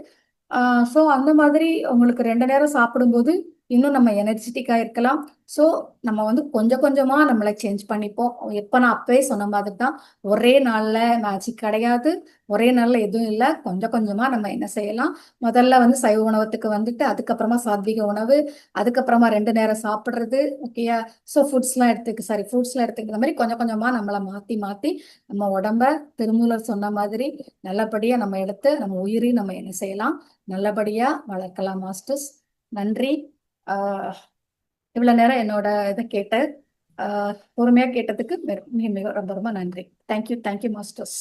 ஸோ அந்த மாதிரி உங்களுக்கு 2 நேரம் சாப்பிடும்போது, இன்னும் நம்ம எனர்ஜெட்டிக்கா இருக்கலாம். ஸோ நம்ம வந்து கொஞ்சம் கொஞ்சமா நம்மள சேஞ்ச் பண்ணிப்போம். எப்ப நான் அப்பவே சொன்ன மாதிரி தான். ஒரே நாள்ல மேஜிக் கிடையாது. ஒரே நாள்ல எதுவும் இல்ல. கொஞ்சம் கொஞ்சமா நம்ம என்ன செய்யலாம், முதல்ல வந்து சைவ உணவகத்துக்கு வந்துட்டு, அதுக்கப்புறமா சாத்வீக உணவு, அதுக்கப்புறமா 2 நேரம் சாப்பிடுறது. ஓகேயா? ஸோ ஃப்ரூட்ஸ்லாம் எடுத்துக்கிற மாரி கொஞ்சம் கொஞ்சமா நம்மள மாத்தி மாத்தி நம்ம உடம்ப திருமூலர் சொன்ன மாதிரி நல்லபடியா நம்ம எடுத்து, நம்ம உயிரையும் நம்ம என்ன செய்யலாம், நல்லபடியா வளர்க்கலாம் மாஸ்டர்ஸ். நன்றி. ஆஹ் இவ்வளவு நேரம் என்னோட இதை கேட்டு பொறுமையா கேட்டதுக்கு மிக மிக ரொம்ப ரொம்ப நன்றி. Thank you masters.